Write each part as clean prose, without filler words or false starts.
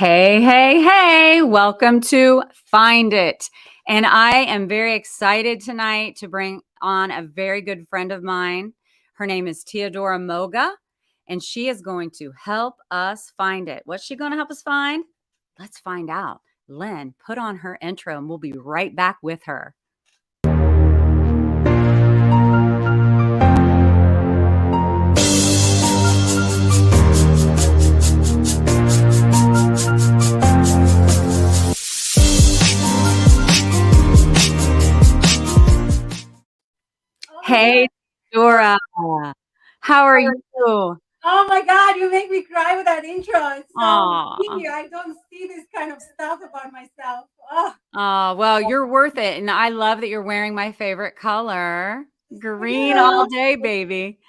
Hey, hey, hey, welcome to Find It. And I am very excited tonight to bring on a very good friend of mine. Her name is Teodora Moga, and she is going to help us find it. What's she going to help us find? Let's find out. Lynn, put on her intro, and we'll be right back with her. Hey, Dora. How are you? Oh my God, you make me cry with that intro. It's so Aw. easy. I don't see this kind of stuff about myself. Oh, Well, you're worth it. And I love that you're wearing my favorite color, green yeah. all day, baby.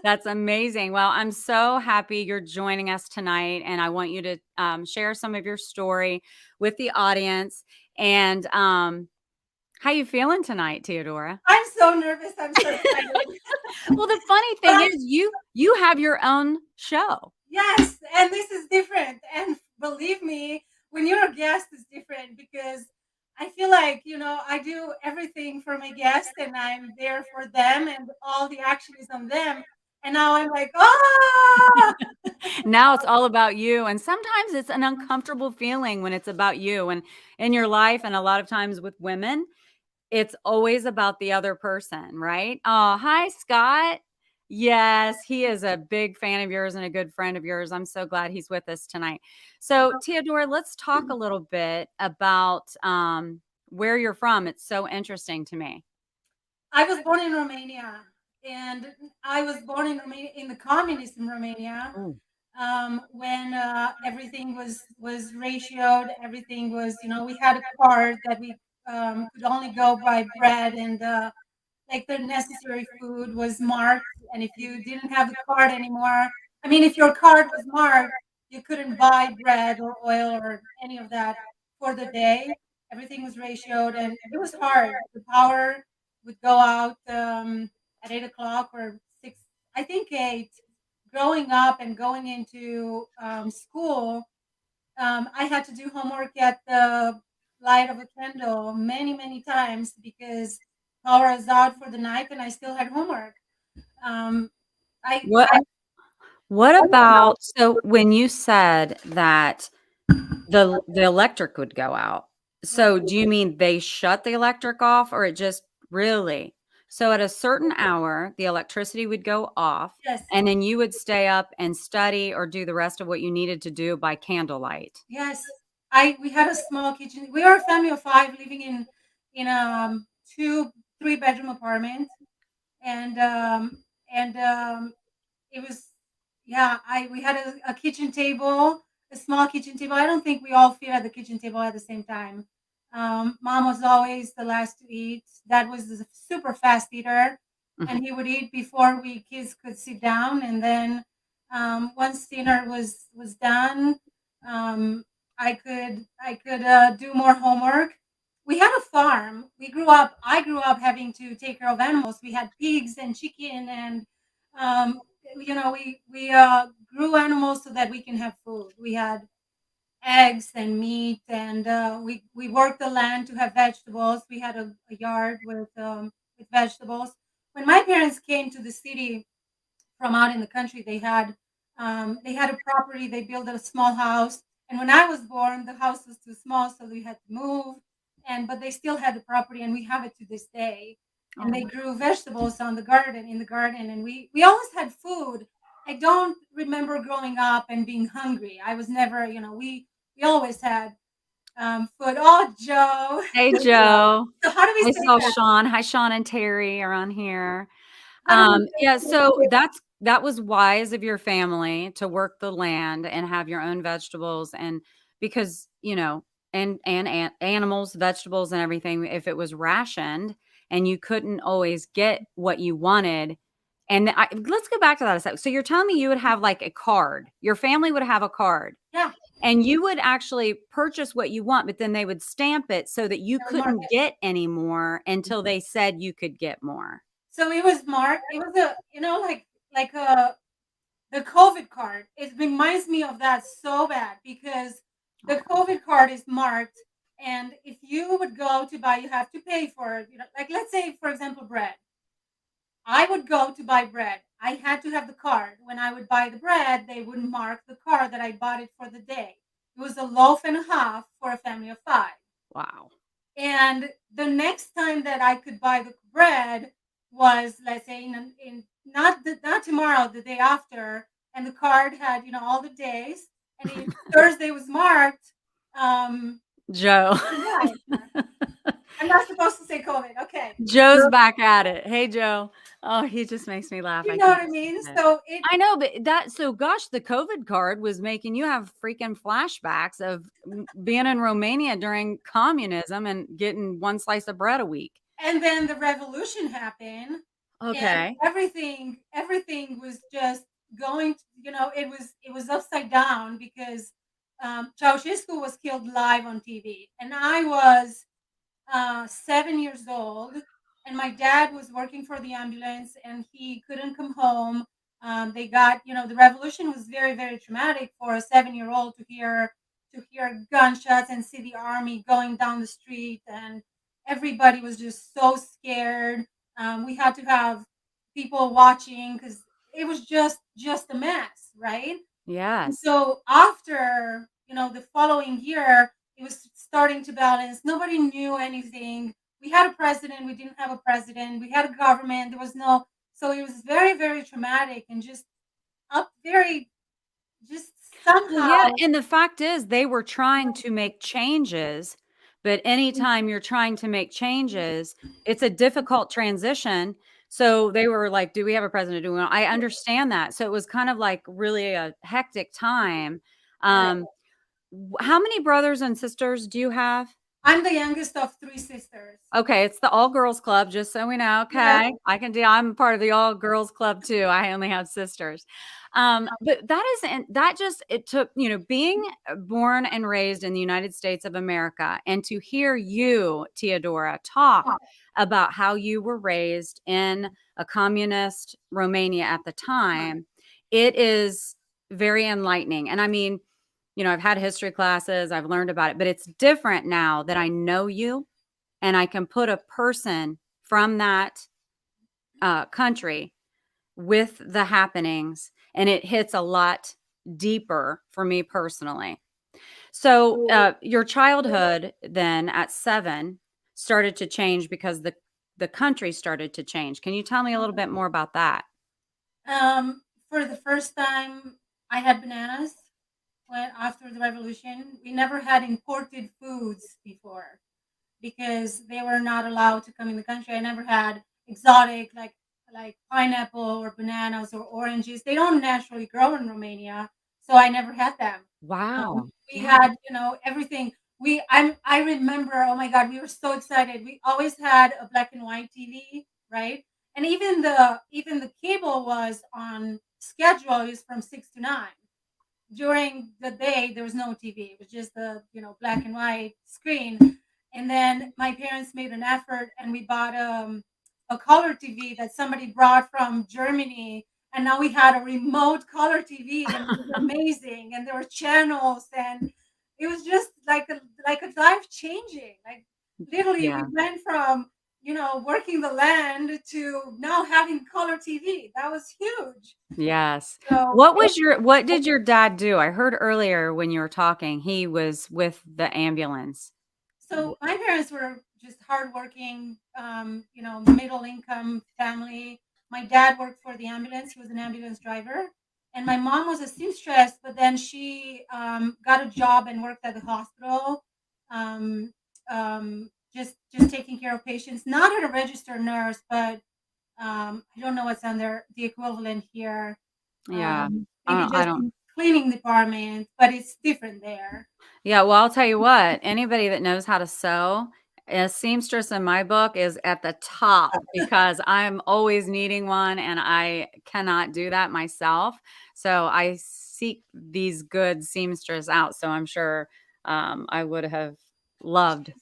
That's amazing. Well, I'm so happy you're joining us tonight. And I want you to share some of your story with the audience. And how you feeling tonight, Teodora? I'm so nervous. I'm so excited. Well, the funny thing is you have your own show. Yes, and this is different. And believe me, when you're a guest, it's different because I feel like, I do everything for my guests and I'm there for them and all the action is on them. And now I'm like, oh, Now it's all about you. And sometimes it's an uncomfortable feeling when it's about you and in your life. And a lot of times with women, it's always about the other person, right? Oh, hi, Scott. Yes, he is a big fan of yours and a good friend of yours. I'm so glad he's with us tonight. So, Teodora, let's talk a little bit about where you're from. It's so interesting to me. I was born in Romania, and I was born in Romania in the communist in Romania Oh. when everything was ratioed. Everything was, we had a card that we could only go buy bread and like the necessary food was marked. And if you didn't have the card anymore, I mean, if your card was marked, you couldn't buy bread or oil or any of that for the day. Everything was ratioed, and it was hard. The power would go out at 8 o'clock or 6, I think 8. Growing up and going into school, I had to do homework at the light of a candle many, many times because power was out for the night and I still had homework. Um, I, What I what about so when you said that the electric would go out. So do you mean they shut the electric off or it just really? So at a certain hour, the electricity would go off yes, and then you would stay up and study or do the rest of what you needed to do by candlelight. yes. We had a small kitchen. We are a family of 5 living in a 2 3 bedroom apartment, and it was, yeah, I we had a kitchen table, a small kitchen table. I don't think we all fit at the kitchen table at the same time. Mom was always the last to eat. Dad was a super fast eater, Mhm. and he would eat before we kids could sit down. And then once dinner was done, I could do more homework. We had a farm. I grew up having to take care of animals. We had pigs and chicken and um, we grew animals so that we can have food. We had eggs and meat, and we worked the land to have vegetables. We had a yard with vegetables. When my parents came to the city from out in the country, they had a property. They built a small house, and when I was born, the house was too small, so we had to move. But they still had the property, and we have it to this day. And they Oh. grew vegetables in the garden, and we always had food. I don't remember growing up and being hungry. I was never, we always had food. Oh, Joe. Hey, Joe. So how do we I say saw that? Sean. Hi, Sean and Terry are on here. How do we say Yeah, so that? that was wise of your family to work the land and have your own vegetables and because, and animals, vegetables and everything, if it was rationed and you couldn't always get what you wanted. And let's go back to that a second. So you're telling me you would have like a card. Your family would have a card Yeah, and you would actually purchase what you want, but then they would stamp it so that you the market. couldn't get any more until they said you could get more. So it was marked. It was like the COVID card. It reminds me of that so bad because The COVID card is marked, and if you would go to buy, you have to pay for it. Like let's say, for example, bread. I would go to buy bread. I had to have the card. When I would buy the bread, they would mark the card that I bought it for the day. It was a loaf and a half for a family of five. Wow. And the next time that I could buy the bread was, let's say, in not tomorrow, the day after, and the card had all the days, and if Thursday was marked, um, Joe. right. I'm not supposed to say COVID. Okay, Joe's back at it. Hey, Joe. Oh, he just makes me laugh. you I know can't what I mean. stand it. So it I know, but so gosh, the COVID card was making you have freaking flashbacks of being in Romania during communism and getting one slice of bread a week. and then the revolution happened, and Okay. everything was just going. It was upside down because Ceausescu was killed live on TV, and I was 7 years old, and my dad was working for the ambulance, and he couldn't come home. They got, the revolution was very, very traumatic for a 7-year-old to hear gunshots and see the army going down the street, and everybody was just so scared. We had to have people watching because it was just a mess, right? And Yes. so after, the following year, it was starting to balance. Nobody knew anything. We had a president, we didn't have a president. We had a government, there was no. So it was very, very traumatic and just just Well, yeah, somehow. and the fact is they were trying to make changes, but anytime you're trying to make changes, it's a difficult transition. So they were like, "Do we have a president? Do we not?" I understand that. So it was kind of like really a hectic time. Right. How many brothers and sisters do you have? I'm the youngest of three sisters. Okay, it's the all girls club, just so we know. Yeah. Okay. I can do I'm part of the all girls club too. I only have sisters. But that isn't that just it took, being born and raised in the United States of America and to hear you, Teodora, talk about how you were raised in a communist Romania at the time, it is very enlightening. And I mean, I've had history classes, I've learned about it, but it's different now that I know you and I can put a person from that country with the happenings, and it hits a lot deeper for me personally. So, your childhood then at 7 started to change because the country started to change. Can you tell me a little bit more about that? For the first time, I had bananas when after the revolution. We never had imported foods before because they were not allowed to come in the country. I never had exotic like pineapple or bananas or oranges. They don't naturally grow in Romania, so I never had them. Wow. We Yeah. had, everything. I remember, oh my God, we were so excited. We always had a black and white TV, right? And even the cable was on schedule is from 6 to 9. During the day there was no TV. It was just the black and white screen. And then my parents made an effort and we bought a color TV that somebody brought from Germany. And now we had a remote color TV and it was amazing. And there were channels and it was just like a life changing. Like literally we Yeah. went from working the land to now having color TV. That was huge. Yes. So What did your dad do? I heard earlier when you were talking, he was with the ambulance. So my parents were just hardworking, middle income family. My dad worked for the ambulance; he was an ambulance driver, and my mom was a seamstress. But then she got a job and worked at the hospital, um, just taking care of patients. Not at a registered nurse, but I don't know what's under the equivalent here. Yeah. Maybe I just don't in cleaning department, but it's different there. Yeah, well, I'll tell you what, anybody that knows how to sew, a seamstress in my book is at the top because I'm always needing one and I cannot do that myself. So I seek these good seamstress out. So I'm sure I would have loved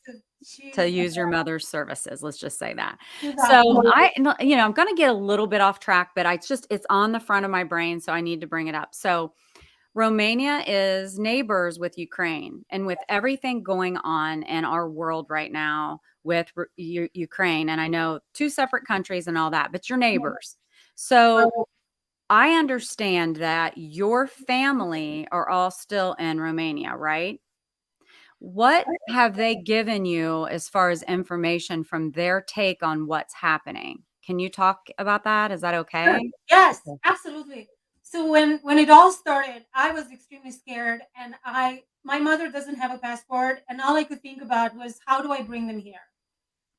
She's to use your mother's services. Let's just say that. she's So awesome. I'm going to get a little bit off track, but it's on the front of my brain. So I need to bring it up. So Romania is neighbors with Ukraine, and with everything going on in our world right now with Ukraine, and I know two separate countries and all that, but you're neighbors. So So, I understand that your family are all still in Romania, right? What have they given you as far as information from their take on what's happening? Can you talk about that? Is that sure. okay? Yes, Okay. absolutely. So when it all started, I was extremely scared, and my mother doesn't have a passport, and all I could think about was how do I bring them here?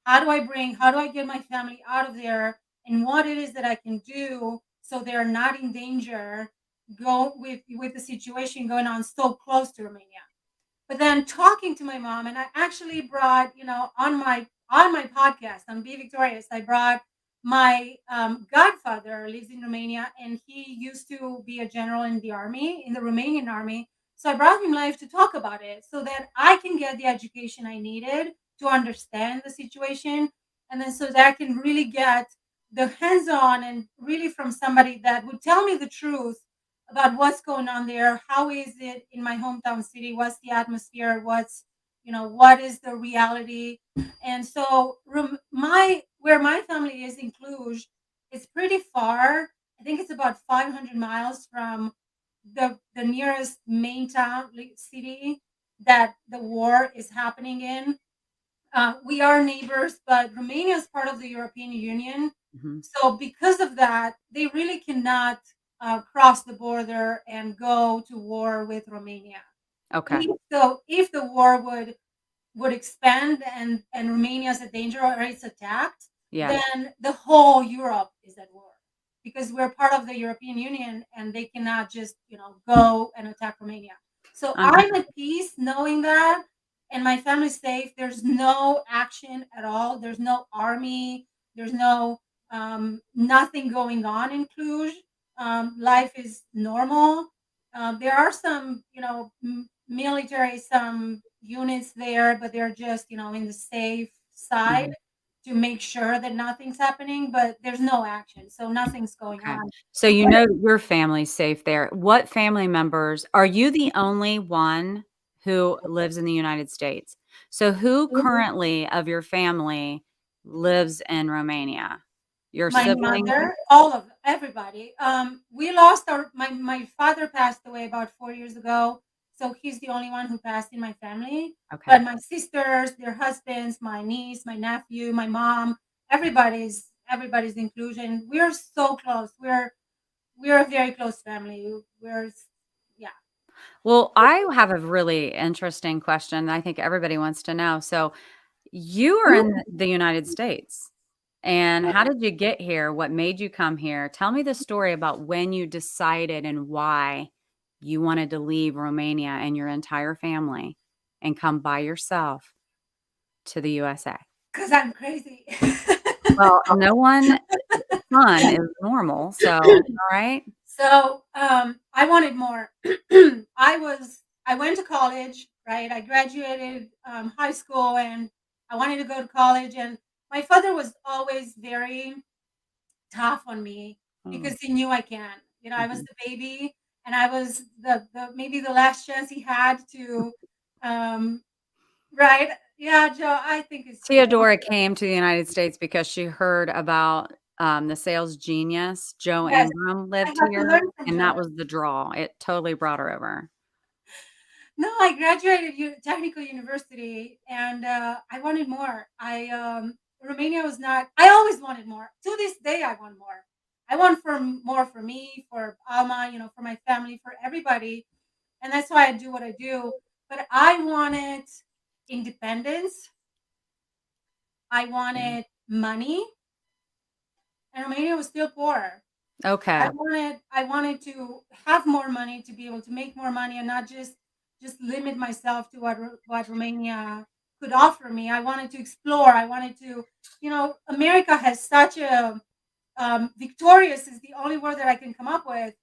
How do I get my family out of there, and what it is that I can do so they're not in danger go with the situation going on so close to Romania. But then talking to my mom, and I actually brought, on my podcast on Be Victorious, I brought my godfather lives in Romania, and he used to be a general in the army, in the Romanian army. So I brought him live to talk about it so that I can get the education I needed to understand the situation, and then so that I can really get the hands-on and really from somebody that would tell me the truth about what's going on there. How is it in my hometown city? What's the atmosphere? What is the reality? And so my where my family is in Cluj, it's pretty far. I think it's about 500 miles from the nearest main town city that the war is happening in. We are neighbors, but Romania is part of the European Union. Mhm. So, because of that, they really cannot cross the border and go to war with Romania. Okay. If the war would expand and Romania is a danger or it's attacked, Yeah. then the whole Europe is at war because we're part of the European Union and they cannot just go and attack Romania. So I'm Understood. at peace knowing that, and my family's safe. There's no action at all. There's no army. There's no nothing going on in Cluj. Life is normal. There are some, military, some units there, but they're just, in the safe side Mhm. to make sure that nothing's happening, but there's no action. So nothing's going Okay. on. So you know that your family's safe there. What family members are you the only one who lives in the United States? So who currently of your family lives in Romania? Your My siblings? mother, all of everybody. We lost my father passed away about 4 years ago, so he's the only one who passed in my family. Okay. But my sisters, their husbands, my niece, my nephew, my mom, everybody's inclusion. We're so close. We're a very close family. Yeah. Well, I have a really interesting question I think everybody wants to know. So you are in the United States. And how did you get here? What made you come here? Tell me the story about when you decided and why you wanted to leave Romania and your entire family and come by yourself to the USA. Because I'm crazy. Well, no one fun is normal. So, all right. So I wanted more. I went to college, right? I graduated high school, and I wanted to go to college. And my father was always very tough on me Oh, because he knew I can. I was mhm. the baby, and I was the maybe the last chance he had to, um, right? Yeah, Joe. I think it's Teodora came to the United States because she heard about the sales genius, Joe yes. Ingram I lived had to here, learn from and Joe. that was the draw. It totally brought her over. No, I graduated technical university, and I wanted more. Romania was not. I always wanted more. To this day, I want more. I want more for me, for Alma, for my family, for everybody, and that's why I do what I do. But I wanted independence. I Mhm. wanted money, and Romania was still poor. Okay. I wanted to have more money to be able to make more money and not just limit myself to what Romania could offer me. I wanted to explore. I wanted to, America has such a victorious is the only word that I can come up with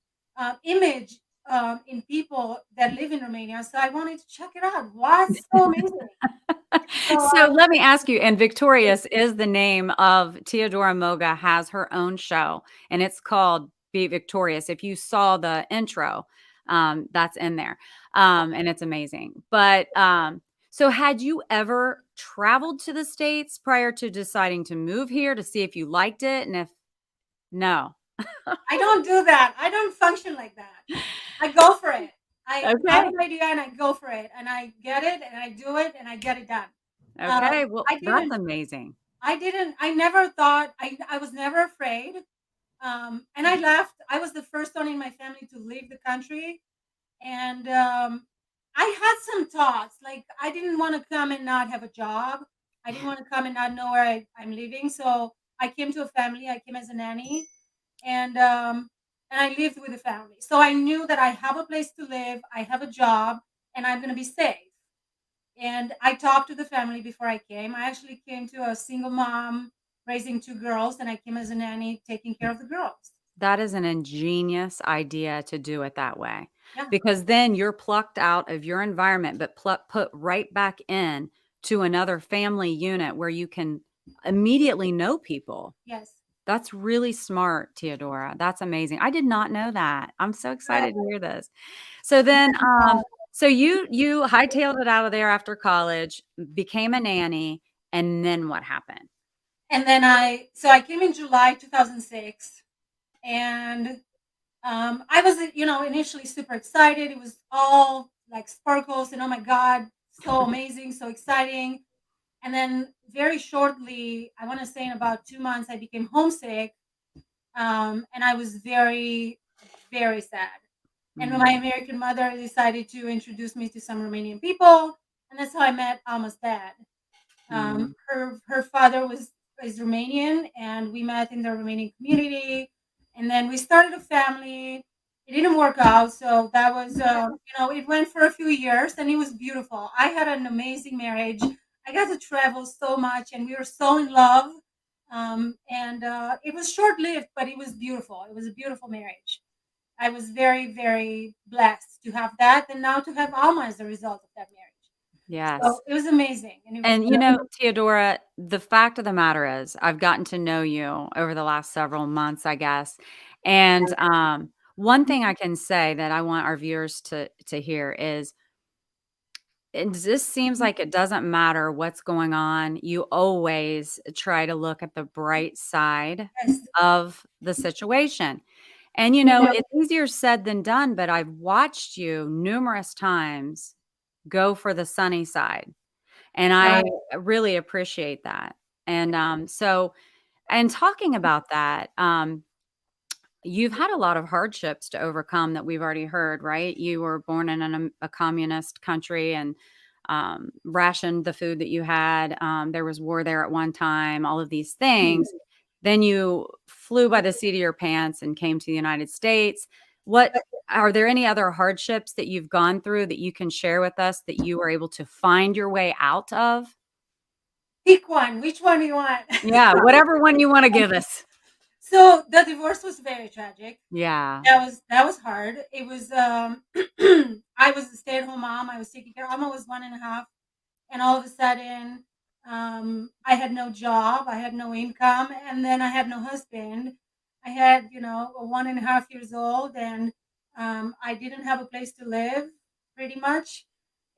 image in people that live in Romania. So I wanted to check it out. What's so amazing? So So let me ask you, and Victorious is the name of Teodora Moga has her own show, and it's called Be Victorious. If you saw the intro, That's in there. And it's amazing. But so had you ever traveled to the States prior to deciding to move here to see if you liked it? And if no. I don't do that. I don't function like that. I go for it. I have Okay. an idea and I go for it, and I get it and I do it and I get it done. Okay. Well, I that's didn't. amazing. I never thought. I was never afraid. And I left. I was the first one in my family to leave the country, and I had some thoughts. Like I didn't want to come and not have a job. I didn't want to come and not know where I'm living. So I came to a family. I came as a nanny, and um, and I lived with the family. So I knew that I have a place to live. I have a job, and I'm going to be safe. And I talked to the family before I came. I actually came to a single mom raising two girls, and I came as a nanny taking care of the girls. That is an ingenious idea to do it that way, Yeah. because then you're plucked out of your environment, but put right back in to another family unit where you can immediately know people. Yes. That's really smart, Teodora. That's amazing. I did not know that. I'm so Uh, excited to hear this. So then, so you hightailed it out of there after college, became a nanny, and then what happened? And then I came in July 2006, and I was, initially super excited. It was all like sparkles, and oh my God, so amazing, so exciting. And then very shortly, I want to say in about 2 months, I became homesick, and I was very, very sad. And Mm, my American mother decided to introduce me to some Romanian people, and that's how I met Alma's dad. mm. Her father is Romanian, and we met in the Romanian community, and then we started a family. It didn't work out, so that was it went for a few years, and it was beautiful. I had an amazing marriage. I got to travel so much, and we were so in love. And it was short lived, but it was beautiful. It was a beautiful marriage. I was very, very blessed to have that, and now to have Alma as a result of that marriage. So Yes. it was amazing, and it was And, Teodora, the fact of the matter is, I've gotten to know you over the last several months, I guess. And one thing I can say that I want our viewers to hear is it just seems like it doesn't matter what's going on. You always try to look at the bright side yes. of the situation. And, it's easier said than done, but I've watched you numerous times go for the sunny side. And I Right. really appreciate that. And, and talking about that, you've had a lot of hardships to overcome that we've already heard, right? You were born in a communist country and rationed the food that you had. There was war there at one time, all of these things. Then you flew by the seat of your pants and came to the United States. What are there any other hardships that you've gone through that you can share with us that you were able to find your way out of? Pick one. Which one do you want? Yeah, whatever one you wanna give us. So the divorce was very tragic. Yeah. That was hard. It was I was a stay-at-home mom. I was taking care. Alma was 1.5, and all of a sudden, I had no job. I had no income, and then I had no husband. I had, a 1.5 years old, and I didn't have a place to live, pretty much.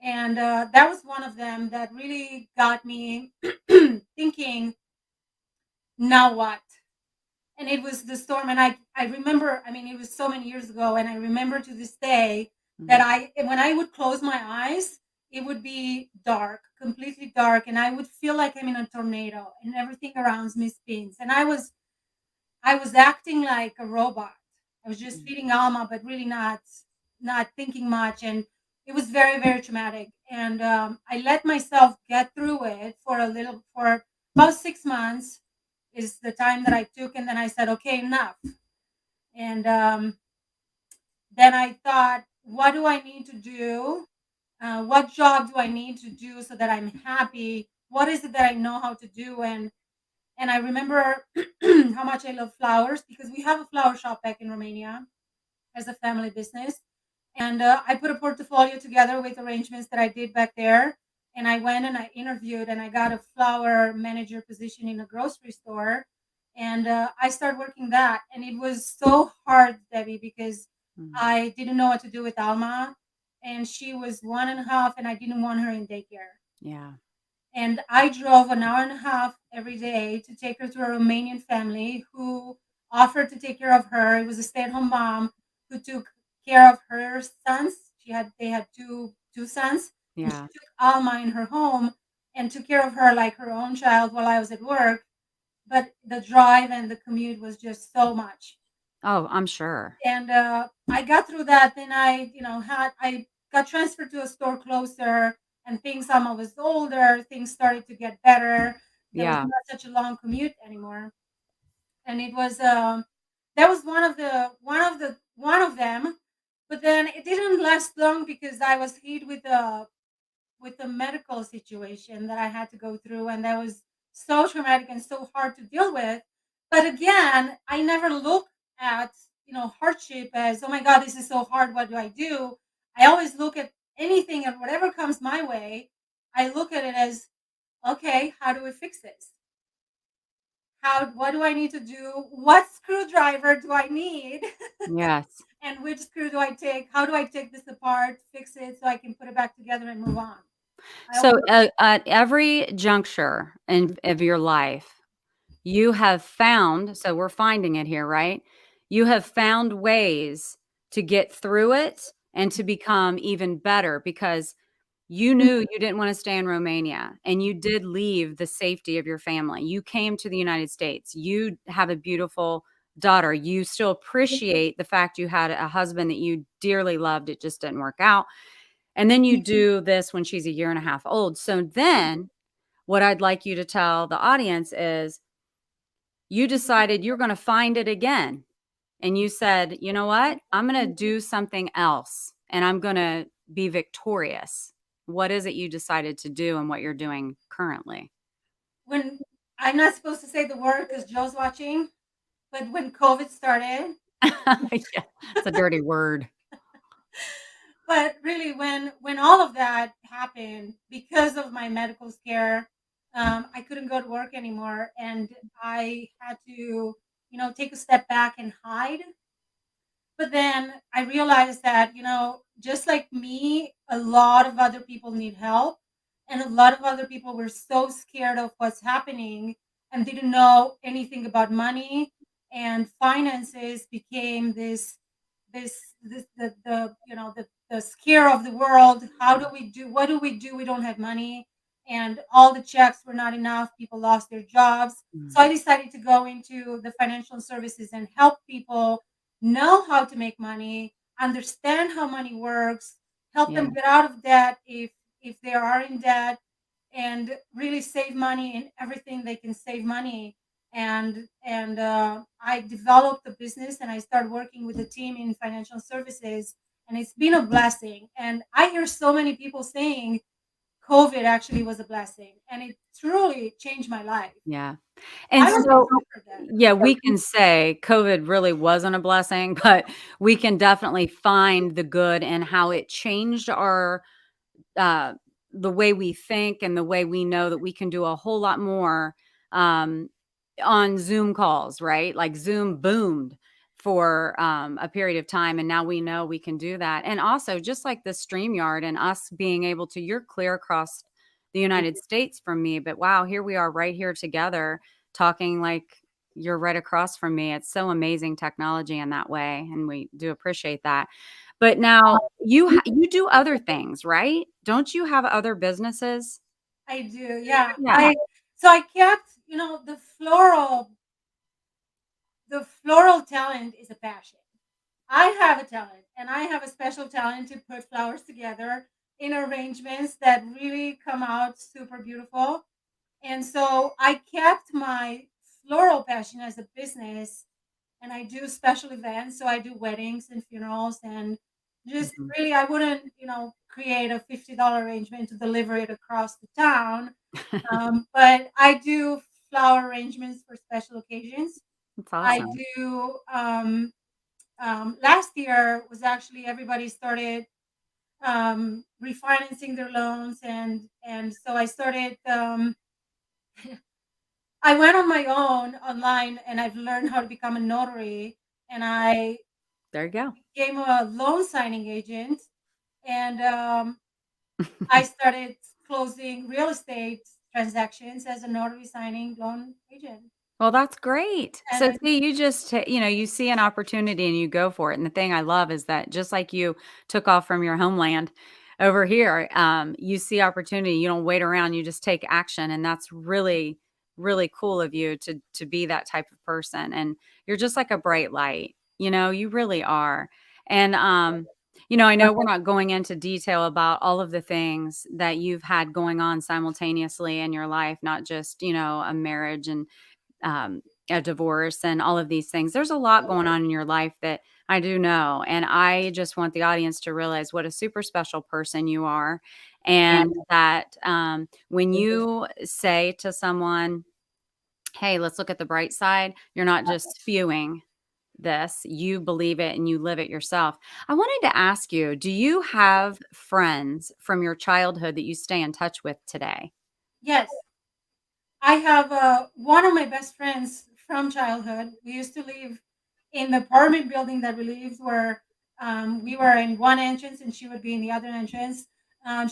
And that was one of them that really got me thinking, now what? And it was the storm, and I remember, I mean, it was so many years ago, and I remember to this day that Mhm. when I would close my eyes, it would be dark, completely dark, and I would feel like I'm in a tornado, and everything around me spins, and I was acting like a robot. I was just Mm. feeding Alma, but really not thinking much, and it was very, very traumatic. And I let myself get through it for about 6 months is the time that I took, and then I said, okay, enough. And then I thought, what do I need to do? What job do I need to do so that I'm happy? What is it that I know how to do? And I remember how much I love flowers, because we have a flower shop back in Romania as a family business. And I put a portfolio together with arrangements that I did back there. And I went and I interviewed, and I got a flower manager position in a grocery store. And I started working that. And it was so hard, Debbie, because Mhm. I didn't know what to do with Alma, and she was 1.5, and I didn't want her in daycare. Yeah. And I drove an hour and a half every day to take her to a Romanian family who offered to take care of her. It was a stay-at-home mom who took care of her sons. They had two sons, and she Yeah. took Alma in her home and took care of her like her own child while I was at work. But the drive and the commute was just so much. Oh, I'm sure. And I got through that. Then I got transferred to a store closer, and things. I was older. Things started to get better. There was Yeah. not such a long commute anymore, and it was that was one of them. But then it didn't last long because I was hit with the medical situation that I had to go through, and that was so traumatic and so hard to deal with. But again, I never look at hardship as, oh my God, this is so hard. What do I do? I always look at anything and whatever comes my way. I look at it as, okay, how do we fix this? What do I need to do? What screwdriver do I need? Yes. And which screw do I take? How do I take this apart, fix it so I can put it back together and move on? I always So, at every juncture of your life, you have found, so we're finding it here, right? You have found ways to get through it and to become even better because you knew you didn't wanna stay in Romania, and you did leave the safety of your family. You came to the United States. You have a beautiful daughter. You still appreciate the fact you had a husband that you dearly loved, it just didn't work out, and then you do this when she's a year and a half old. So then, what I'd like you to tell the audience is you decided you're gonna find it again, and you said, "You know what? I'm gonna do something else, and I'm gonna be victorious." What is it you decided to do and what you're doing currently? when I'm not supposed to say the word because Joe's watching, but when COVID started, Yeah, it's a dirty word. but really when all of that happened because of my medical scare, I couldn't go to work anymore, and I had to, take a step back and hide. But then I realized that, just like me, a lot of other people need help. And a lot of other people were so scared of what's happening and didn't know anything about money. And finances became the scare of the world. How do we do? What do we do? We don't have money. And all the checks were not enough. People lost their jobs. So Mm, I decided to go into the financial services and help people know how to make money, understand how money works, help yeah, them get out of debt if they are in debt, and really save money in everything they can save money. And I developed a business and I started working with a team in financial services, and it's been a blessing. And I hear so many people saying COVID actually was a blessing, and it truly changed my life. yeah. And I wasn't so, prepared for that. yeah, we can say COVID really wasn't a blessing, but we can definitely find the good in how it changed our uh, the way we think and the way we know that we can do a whole lot more um, on Zoom calls, right? Like Zoom boomed for a period of time, and now we know we can do that. And also, just like the StreamYard and us being able to, you're clear across the United States from me, but wow, here we are right here together talking like you're right across from me. It's so amazing technology in that way, and we do appreciate that. But now you do other things, right? Don't you have other businesses? I do, yeah. Yeah. I kept, the floral talent is a passion. I have a talent, and I have a special talent to put flowers together in arrangements that really come out super beautiful. And so I kept my floral passion as a business, and I do special events. So I do weddings and funerals, and just Mhm. really, I wouldn't, create a $50 arrangement to deliver it across the town. But I do flower arrangements for special occasions. That's I awesome. do. Last year was actually everybody started refinancing their loans, and so I started. I went on my own online, and I've learned how to become a notary, and I There you go. became a loan signing agent, and I started closing real estate transactions as a notary signing loan agent. Well, that's great. So And see, you just you see an opportunity and you go for it. And the thing I love is that just like you took off from your homeland over here, you see opportunity. You don't wait around. You just take action, and that's really, really cool of you to be that type of person. And you're just like a bright light. You really are. And I know we're not going into detail about all of the things that you've had going on simultaneously in your life, not just a marriage and um, a divorce and all of these things. There's a lot going on in your life that I do know. And I just want the audience to realize what a super special person you are. And that when you say to someone, hey, let's look at the bright side, you're not just spewing this, you believe it and you live it yourself. I wanted to ask you, do you have friends from your childhood that you stay in touch with today? yes, I have one of my best friends from childhood. We used to live in the apartment building that we lived, where we were in one entrance and she would be in the other entrance.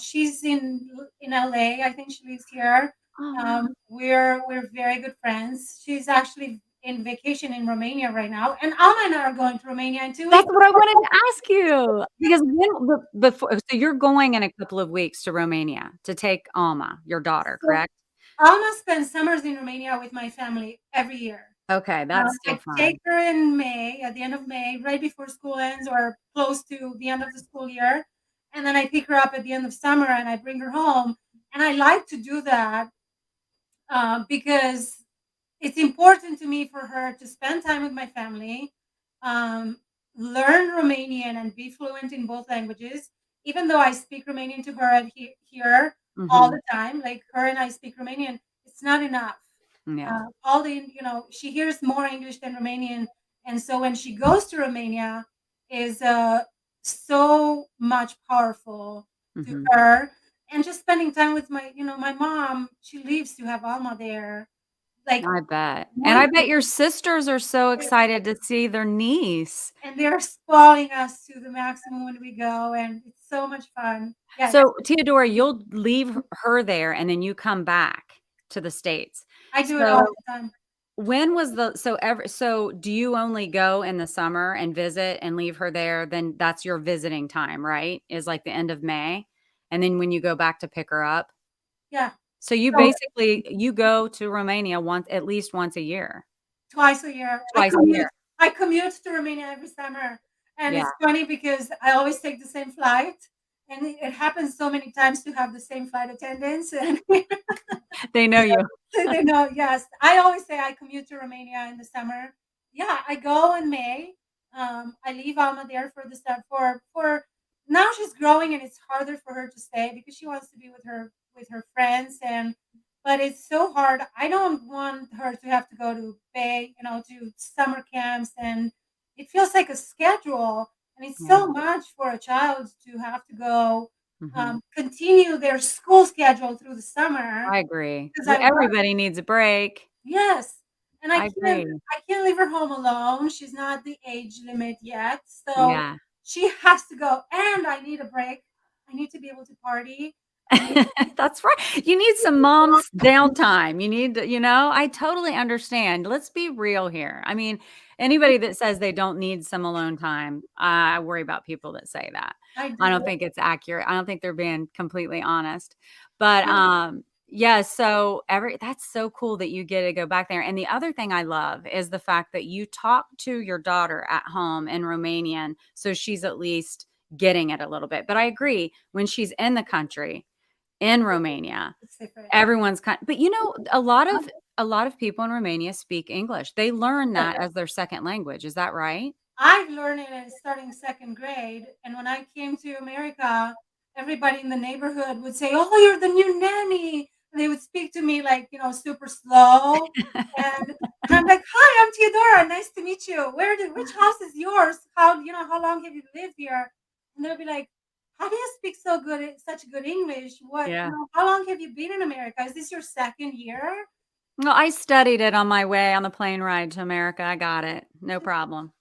She's in LA. I think she lives here. Oh, wow. We're very good friends. She's actually in vacation in Romania right now, and Alma and I are going to Romania in 2 weeks. That's what I wanted to ask you, because when before so you're going in a couple of weeks to Romania to take Alma, your daughter, So correct? Alma spends summers in Romania with my family every year. Okay, that's so I take fun. her in May, at the end of May, right before school ends or close to the end of the school year. And then I pick her up at the end of summer and I bring her home. And I like to do that because it's important to me for her to spend time with my family, um, learn Romanian and be fluent in both languages. Even though I speak Romanian to her here all Mhm. the time, like her and I speak Romanian, it's not enough. Yeah. All the she hears more English than Romanian, and so when she goes to Romania, is so much powerful to Mhm. her. And just spending time with my mom, she leaves to have Alma there. Like I bet. And one I bet your sisters are so thing, excited to see their niece. and they're spoiling us to the maximum when we go, and it's so much fun. Yes, So, Teodora, you'll leave her there and then you come back to the States. I do it all So the time. when was the so do you only go in the summer and visit and leave her there? Then that's your visiting time, right? Is like the end of May, and then when you go back to pick her up? Yeah. So you So basically you go to Romania once at least once a year, twice a year. twice a year. I commute to Romania every summer, and Yeah, it's funny because I always take the same flight, and it happens so many times to have the same flight attendants, and they know you. they know. Yes, I always say I commute to Romania in the summer. Yeah, I go in May. I leave Alma there for the stuff for now. She's growing, and it's harder for her to stay because she wants to be with her friends, and but it's so hard. I don't want her to have to go to to summer camps, and it feels like a schedule, and it's Yeah, so much for a child to have to go mhm. continue their school schedule through the summer I agree. because We I work. everybody needs a break. Yes, and I agree. I can't leave her home alone. She's not the age limit yet, so Yeah. she has to go. And I need a break. I need to be able to party. I need That's right. You need some mom's downtime. You need to, I totally understand. Let's be real here. I mean, anybody that says they don't need some alone time, I worry about people that say that. I I do. don't think it's accurate. I don't think they're being completely honest. But yeah, so that's so cool that you get to go back there. And the other thing I love is the fact that you talk to your daughter at home in Romanian, so she's at least getting it a little bit. But I agree, when she's in the country, in Romania, It's different. everyone's kind but, a lot of people in Romania speak English. They learn that as their second language, is that right? I've learned it starting second grade, and when I came to America, everybody in the neighborhood would say, "Oh, you're the new nanny." And they would speak to me like super slow, and I'm like, "Hi, I'm Teodora. Nice to meet you. Which house is yours? How long have you lived here?" And they'll be like, "How do you speak such good English? Yeah. How long have you been in America? Is this your second year?" Well, I studied it on my way on the plane ride to America. I got it. No problem.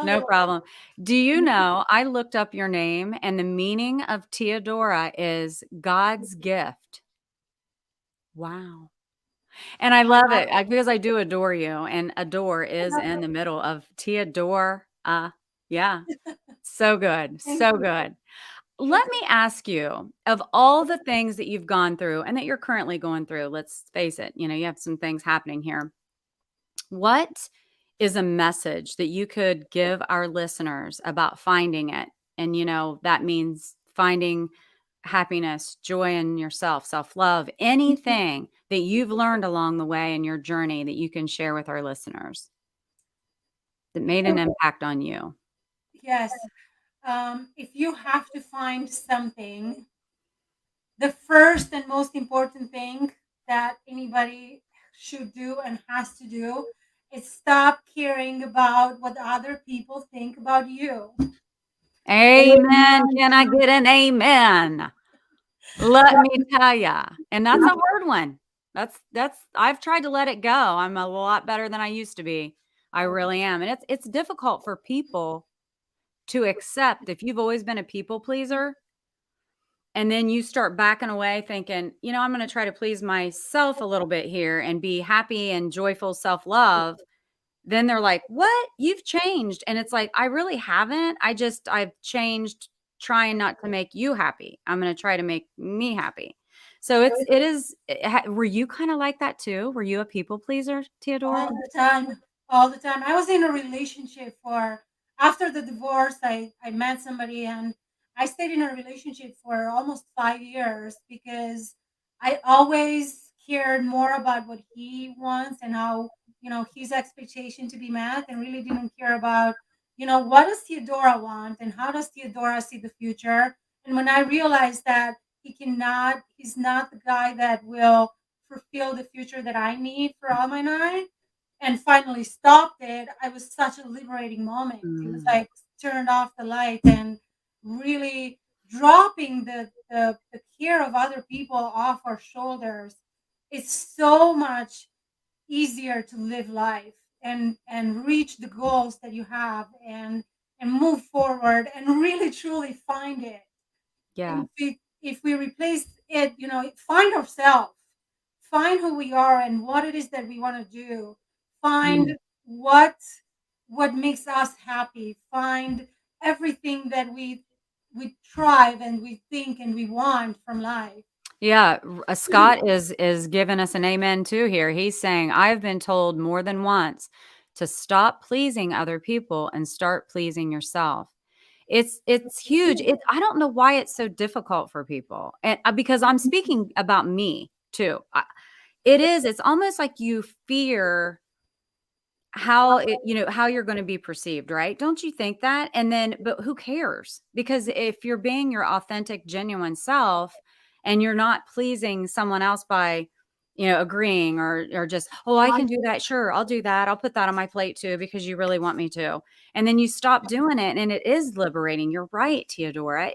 No Oh, problem. Do you know, I looked up your name and the meaning of Teodora is God's gift. Wow. And I love it because I do adore you, and adore is in the middle of Teodora. Yeah. So good. thank So you. good. Thank Let me ask you, of all the things that you've gone through and that you're currently going through, let's face it, you have some things happening here. What is a message that you could give our listeners about finding it? And, that means finding happiness, joy in yourself, self love, you. anything that you've learned along the way in your journey that you can share with our listeners that made an impact on you. Yes. If you have to find something, the first and most important thing that anybody should do and has to do is stop caring about what other people think about you. Amen. Can I get an amen? Let me tell ya, and that's a hard one. That's I've tried to let it go. I'm a lot better than I used to be. I really am, and it's difficult for people to accept if you've always been a people pleaser, and then you start backing away thinking, I'm gonna try to please myself a little bit here and be happy and joyful self-love. Then they're like, "What? You've changed." And it's like, "I really haven't. I've changed trying not to make you happy. I'm gonna try to make me happy." So were you kinda like that too? Were you a people pleaser, All Theodora? the time, all the time. I was in a relationship for after the divorce. I met somebody and I stayed in a relationship for almost 5 years because I always cared more about what he wants and how his expectation to be met, and really didn't care about what does Theodora want and how does Theodora see the future. And when I realized that he's not the guy that will fulfill the future that I need for Alma and I, and finally stopped it, I was such a liberating moment. It was Mm, like turned off the light and really dropping the care of other people off our shoulders. It's so much easier to live life and reach the goals that you have and move forward and really truly find it. And yeah. if we replace it, find ourselves, find who we are and what it is that we want to do, Mm. find what makes us happy, find everything that we thrive and we think and we want from life. Yeah, Scott is giving us an amen too here. He's saying, "I've been told more than once to stop pleasing other people and start pleasing yourself." It's huge. I don't know why it's so difficult for people. And because I'm speaking about me too. It is. It's almost like you fear how you're going to be perceived, right? Don't you think that? And then, but who cares? Because if you're being your authentic, genuine self and you're not pleasing someone else by, agreeing or just, "Oh, I can do that. Sure, I'll do that. I'll put that on my plate too because you really want me to." And then you stop doing it and it is liberating. You're right, Teodora.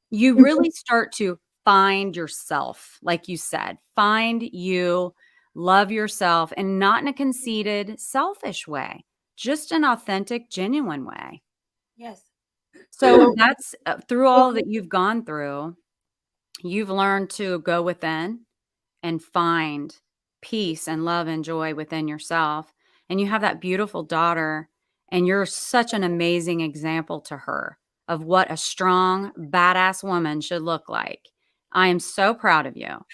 You really start to find yourself, like you said, find you, love yourself, and not in a conceited, selfish way, just an authentic, genuine way. Yes. So that's through all that you've gone through, you've learned to go within and find peace and love and joy within yourself. And you have that beautiful daughter, and you're such an amazing example to her of what a strong, badass woman should look like. I am so proud of you.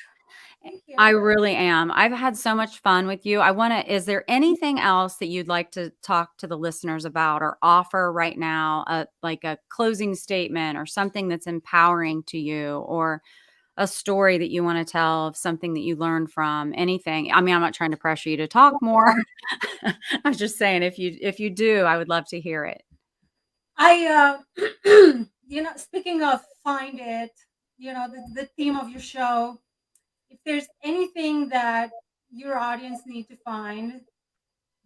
Thank I you. really am. I've had so much fun with you. Is there anything else that you'd like to talk to the listeners about or offer right now, like a closing statement or something that's empowering to you, or a story that you wanna tell of something that you learned from anything? I mean, I'm not trying to pressure you to talk more. I was just saying if you do, I would love to hear it. Speaking of find it, the theme of your show, if there's anything that your audience need to find,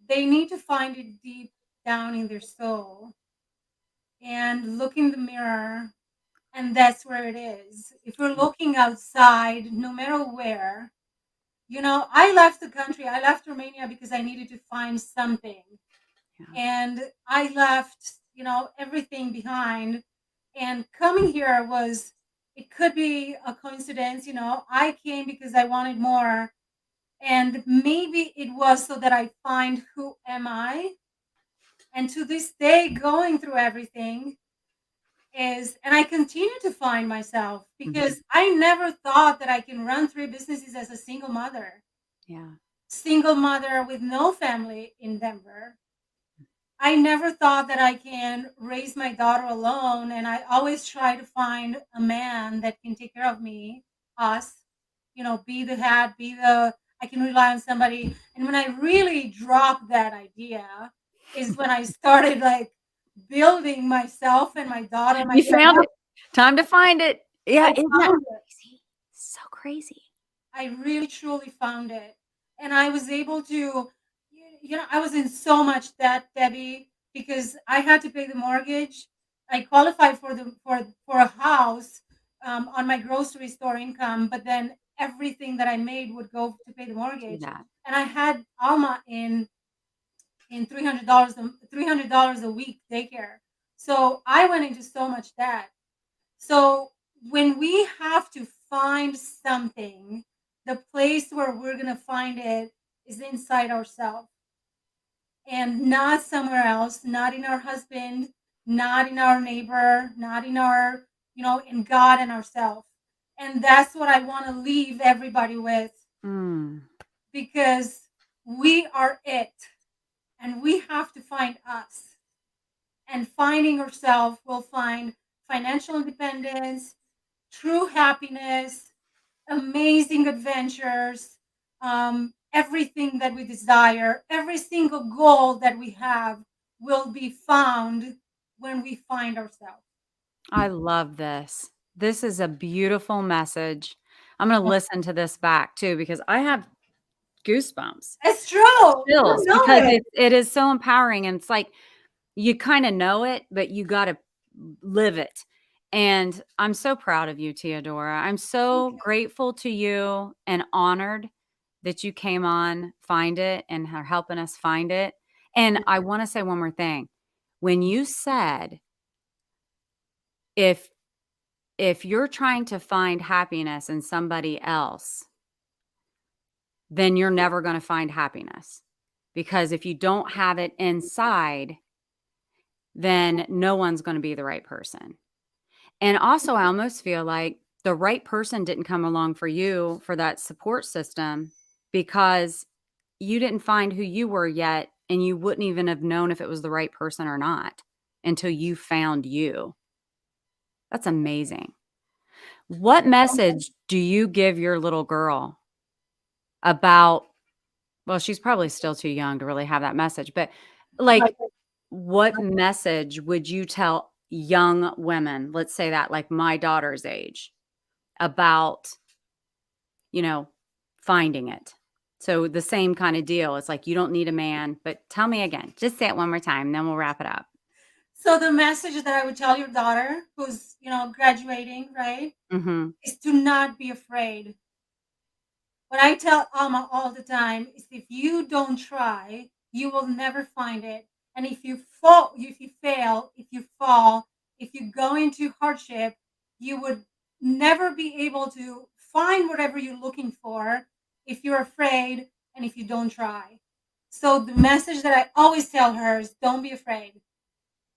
they need to find it deep down in their soul and look in the mirror, and that's where it is. If we're looking outside, no matter where, I left the country, I left Romania because I needed to find something. And I left, everything behind. And coming here was, it could be a coincidence. I came because I wanted more. And maybe it was so that I find who am I. And to this day, going through everything and I continue to find myself Mhm. because I never thought that I can run 3 businesses as a single mother. Yeah. Single mother with no family in Denver. I never thought that I can raise my daughter alone, and I always try to find a man that can take care of me, us, be the head, I can rely on somebody. And when I really dropped that idea is when I started like building myself and my daughter You myself. found it. Time to find it. I Yeah, isn't that found it. crazy? So crazy. I really truly found it. And I was able to, I was in so much debt, Debbie, because I had to pay the mortgage. I qualified for a house on my grocery store income, but then everything that I made would go to pay the See mortgage. that. And I had Alma in $300 a week daycare. So I went into so much debt. So when we have to find something, the place where we're going to find it is inside ourselves and not somewhere else, not in our husband, not in our neighbor, not in our, in God and ourselves. And that's what I want to leave everybody with Mm. because we are it and we have to find us. And finding ourselves will find financial independence, true happiness, amazing adventures, everything that we desire, every single goal that we have will be found when we find ourselves. I love this. This is a beautiful message. I'm gonna listen to this back too because I have goosebumps, It's true. You chills, know because it. it is so empowering, and it's like you kinda know it, but you gotta live it. And I'm so proud of you, Teodora. I'm so grateful to you and honored that you came on Find It and are helping us find it. And I wanna say one more thing. When you said, if you're trying to find happiness in somebody else, then you're never gonna find happiness. Because if you don't have it inside, then no one's gonna be the right person. And also, I almost feel like the right person didn't come along for you for that support system because you didn't find who you were yet, and you wouldn't even have known if it was the right person or not until you found you. That's amazing. What message do you give your little girl about, well, she's probably still too young to really have that message, but like, what message would you tell young women, let's say that, like my daughter's age, about, you know, finding it? So the same kind of deal. It's like you don't need a man, but tell me again. Just say it one more time, then we'll wrap it up. So the message that I would tell your daughter who's, graduating, right, Mhm. is to not be afraid. What I tell Alma all the time is if you don't try, you will never find it. And if you fall, if you fail, if you fall, if you go into hardship, you would never be able to find whatever you're looking for if you're afraid and if you don't try. So the message that I always tell her is don't be afraid.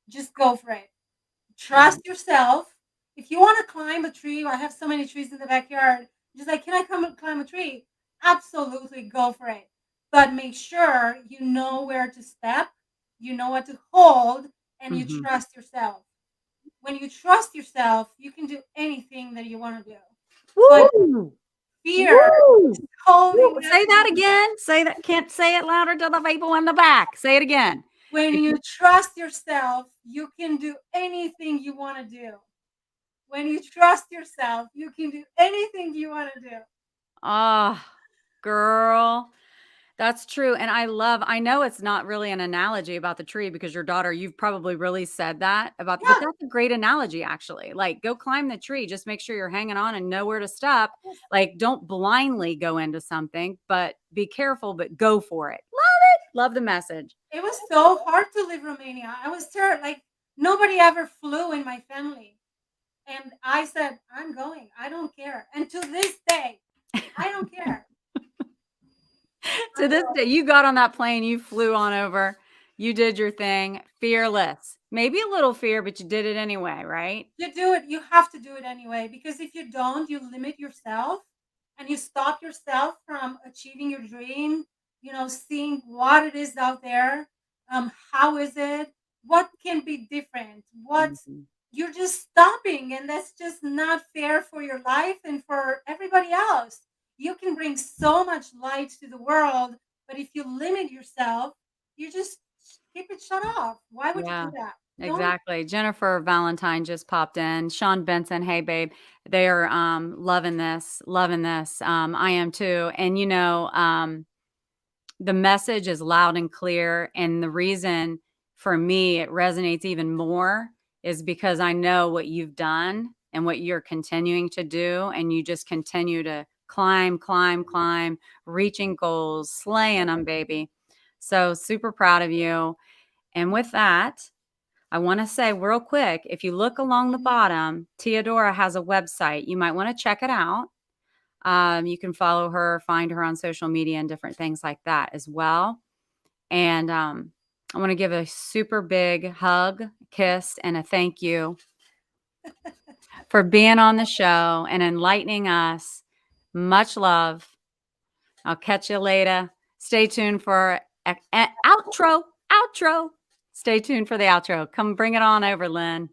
Just go for it. Yeah. Trust yourself. If you want to climb a tree, I have so many trees in the backyard. Just like, can I come and climb a tree? Absolutely, go for it. But make sure you know where to step, you know what to hold, and you Mhm. trust yourself. When you trust yourself, you can do anything that you want to do. But Woo! fear is Woo! holding Woo! us Say that again. Say that. Can't say it louder to the people in the back. Say it again. when If you you trust yourself, you can do anything you want to do. When you trust yourself, you can do anything you want to do. Oh, girl, that's true, and I know it's not really an analogy about the tree because your daughter, you've probably really said that about, but Yeah. that's a great analogy, actually. Like, go climb the tree, just make sure you're hanging on and know where to stop. Like, don't blindly go into something, but be careful, but go for it. Love the message. It was so hard to leave Romania. I was scared. Like nobody ever flew in my family. And I said, I'm going. I don't care. And to this day, I don't care. To I'm this going. day, you got on that plane, you flew on over, you did your thing, fearless. Maybe a little fear, but you did it anyway, right? You do it. You have to do it anyway. Because if you don't, you limit yourself and you stop yourself from achieving your dream, seeing what it is out there. How is it? What can be different? What Mhm. you're just stopping, and that's just not fair for your life and for everybody else. You can bring so much light to the world, but if you limit yourself, you just keep it shut off. Why would you do Yeah, that? Don't. exactly. Jennifer Valentine just popped in. Sean Benson, hey babe. They are loving this, loving this. I am too. And the message is loud and clear. And the reason for me it resonates even more is because I know what you've done and what you're continuing to do. And you just continue to climb, climb, climb, reaching goals, slaying them, baby. So super proud of you. And with that, I want to say real quick, if you look along the bottom, Teodora has a website. You might want to check it out. You can follow her, find her on social media and different things like that as well. And I want to give a super big hug, kiss, and a thank you for being on the show and enlightening us. Much love. I'll catch you later. Stay tuned for outro. Outro. Stay tuned for the outro. Come bring it on over, Lynn.